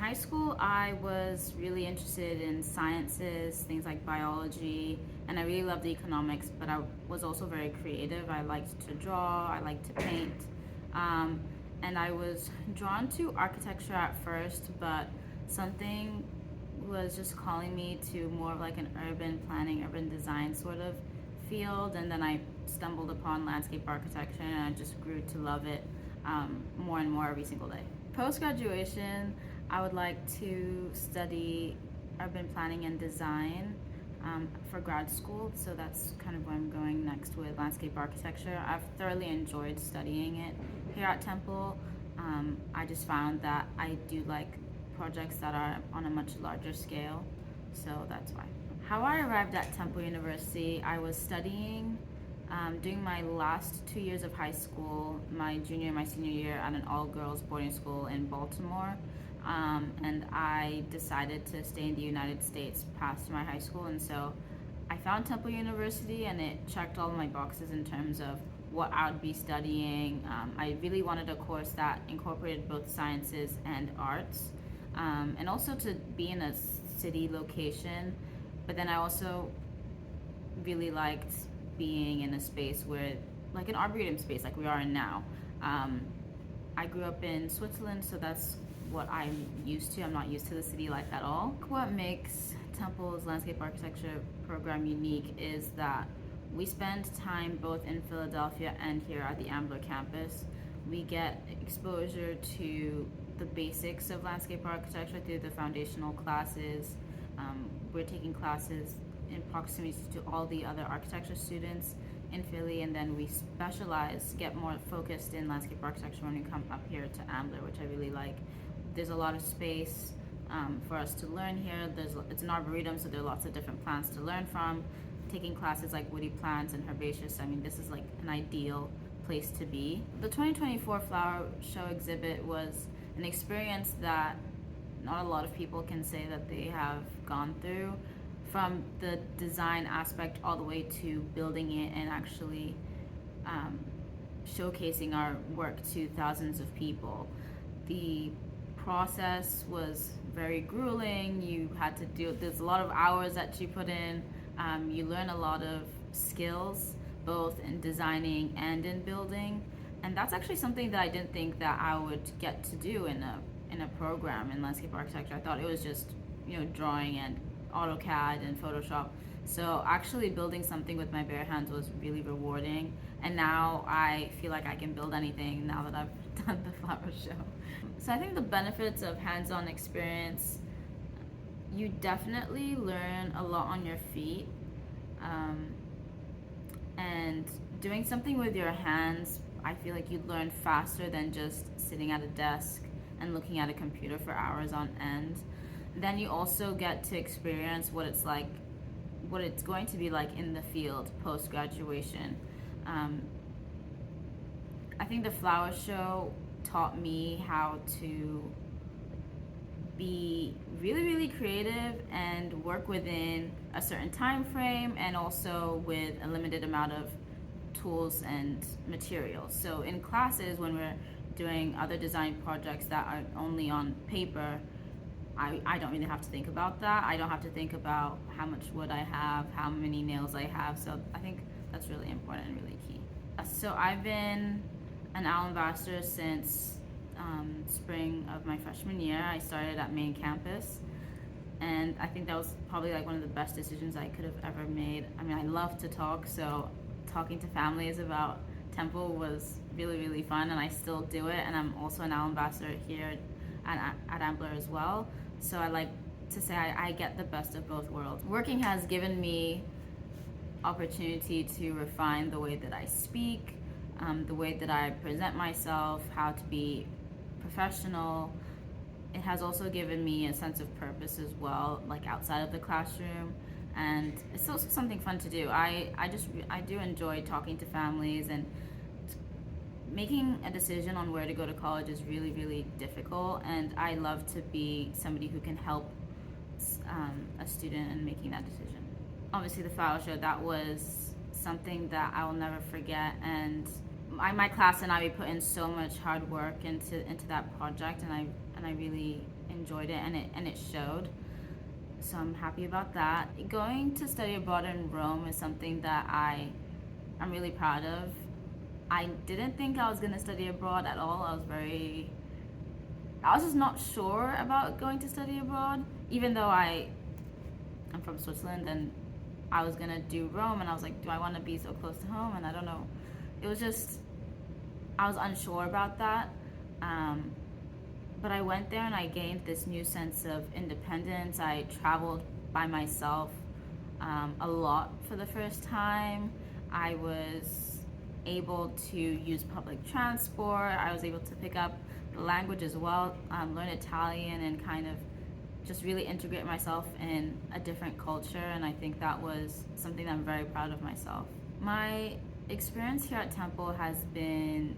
high school, I was really interested in sciences, things like biology, and I really loved economics, but I was also very creative. I liked to draw, I liked to paint, um, and I was drawn to architecture at first, but something was just calling me to more of like an urban planning, urban design sort of field, and then I stumbled upon landscape architecture and I just grew to love it more and more every single day. Post graduation, I would like to study urban planning and design for grad school, so that's kind of where I'm going next with landscape architecture. I've thoroughly enjoyed studying it here at Temple. I just found that I do like projects that are on a much larger scale, so that's why. How I arrived at Temple University, I was studying during my last 2 years of high school, my junior and my senior year at an all-girls boarding school in Baltimore. And I decided to stay in the United States past my high school, and so I found Temple University and it checked all of my boxes in terms of what I would be studying. I really wanted a course that incorporated both sciences and arts, and also to be in a city location. But then I also really liked being in a space where, like an arboretum space, like we are in now. I grew up in Switzerland, so that's what I'm used to. I'm not used to the city life at all. What makes Temple's landscape architecture program unique is that we spend time both in Philadelphia and here at the Ambler campus. We get exposure to the basics of landscape architecture through the foundational classes. We're taking classes in proximity to all the other architecture students in Philly, and then we specialize, get more focused in landscape architecture when we come up here to Ambler, which I really like. There's a lot of space for us to learn here. It's an arboretum, so there are lots of different plants to learn from. Taking classes like woody plants and herbaceous, I mean, this is like an ideal place to be. The 2024 flower show exhibit was an experience that not a lot of people can say that they have gone through, from the design aspect all the way to building it and actually showcasing our work to thousands of people. The process was very grueling. You had to do, there's a lot of hours that you put in. You learn a lot of skills, both in designing and in building. And that's actually something that I didn't think that I would get to do in a program in landscape architecture. I thought it was just, drawing and AutoCAD and Photoshop. So actually building something with my bare hands was really rewarding. And now I feel like I can build anything now that I've done the flower show. So I think the benefits of hands-on experience, you definitely learn a lot on your feet. And doing something with your hands, I feel like you learn faster than just sitting at a desk and looking at a computer for hours on end. Then you also get to experience what it's like, what it's going to be like in the field post-graduation. I think the flower show taught me how to be really, really creative and work within a certain time frame, and also with a limited amount of tools and materials. So in classes, when we're doing other design projects that are only on paper, I don't really have to think about that. I don't have to think about how much wood I have, how many nails I have. So I think that's really important and really key. So I've been an OWL ambassador since spring of my freshman year. I started at main campus, and I think that was probably like one of the best decisions I could have ever made. I mean, I love to talk, so talking to families about Temple was really, really fun, and I still do it. And I'm also an OWL ambassador here at Ambler as well. So I like to say I get the best of both worlds. Working has given me opportunity to refine the way that I speak, the way that I present myself, how to be professional. It has also given me a sense of purpose as well, like outside of the classroom, and it's also something fun to do. I do enjoy talking to families, and making a decision on where to go to college is really, really difficult, and I love to be somebody who can help a student in making that decision. Obviously the flower show, that was something that I will never forget, and my class and I, we put in so much hard work into that project, and I really enjoyed it, and it showed. So I'm happy about that. Going to study abroad in Rome is something that I'm really proud of. I didn't think I was gonna study abroad at all. I was just not sure about going to study abroad, even though I'm from Switzerland, and I was gonna do Rome, and I was like, do I want to be so close to home? And I don't know. It was just, I was unsure about that. But I went there and I gained this new sense of independence. I traveled by myself a lot for the first time. I was able to use public transport. I was able to pick up the language as well, learn Italian, and kind of just really integrate myself in a different culture. And I think that was something that I'm very proud of myself. My experience here at Temple has been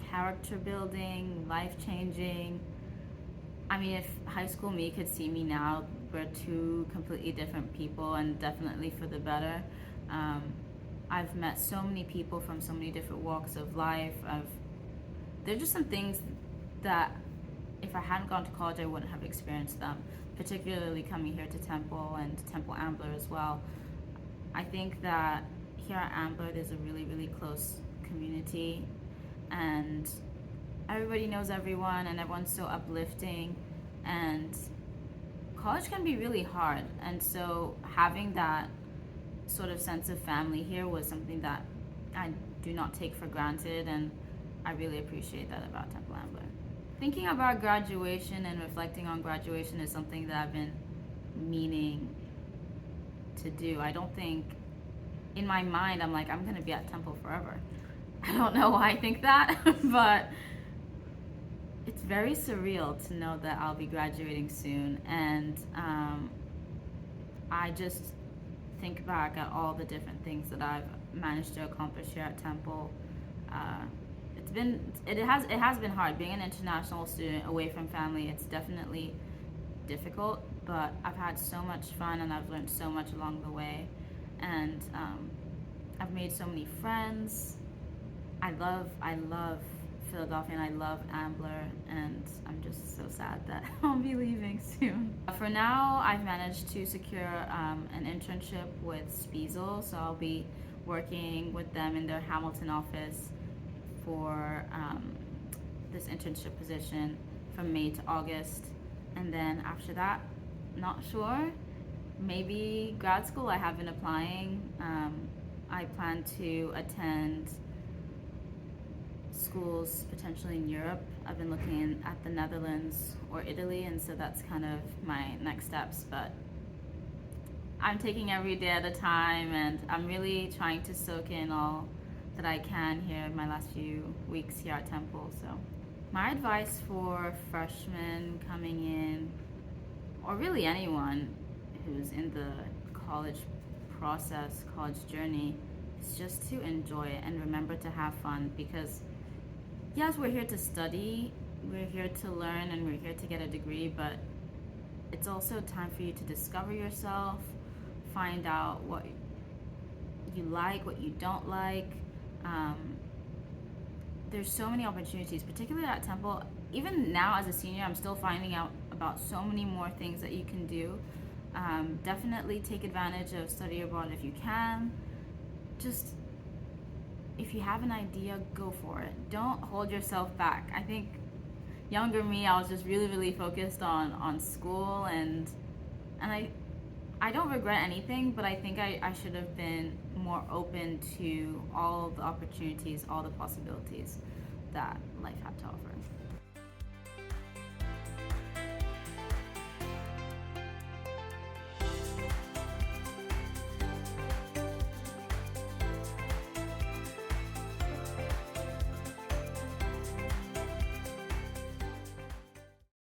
character building, life changing. I mean, if high school me could see me now, we're two completely different people, and definitely for the better. I've met so many people from so many different walks of life. There's just some things that if I hadn't gone to college, I wouldn't have experienced them, particularly coming here to Temple and Temple Ambler as well. I think that here at Ambler, there's a really, really close community, and everybody knows everyone, and everyone's so uplifting, and college can be really hard. And so having that sort of sense of family here was something that I do not take for granted, and I really appreciate that about Temple Ambler. Thinking about graduation and reflecting on graduation is something that I've been meaning to do. I don't think, in my mind, I'm like, I'm gonna be at Temple forever. I don't know why I think that, but it's very surreal to know that I'll be graduating soon. And I just think back at all the different things that I've managed to accomplish here at Temple. It has been hard being an international student away from family. It's definitely difficult, but I've had so much fun, and I've learned so much along the way, and I've made so many friends. I love Philadelphia, and I love Ambler, and I'm just so sad that I'll be leaving soon. For now, I've managed to secure an internship with Spiesel, so I'll be working with them in their Hamilton office for this internship position from May to August. And then after that, not sure, maybe grad school. I have been applying. I plan to attend schools potentially in Europe. I've been looking at the Netherlands or Italy, and so that's kind of my next steps. But I'm taking every day at a time, and I'm really trying to soak in all that I can here in my last few weeks here at Temple. So my advice for freshmen coming in, or really anyone who's in the college process, college journey, is just to enjoy it and remember to have fun. Because yes, we're here to study, we're here to learn, and we're here to get a degree, but it's also time for you to discover yourself, find out what you like, what you don't like. There's so many opportunities, particularly at Temple. Even now as a senior, I'm still finding out about so many more things that you can do. Definitely take advantage of study abroad if you can. Just, if you have an idea, go for it. Don't hold yourself back. I think younger me, I was just really, really focused on school, and I don't regret anything, but I think I should have been more open to all the opportunities, all the possibilities that life had to offer.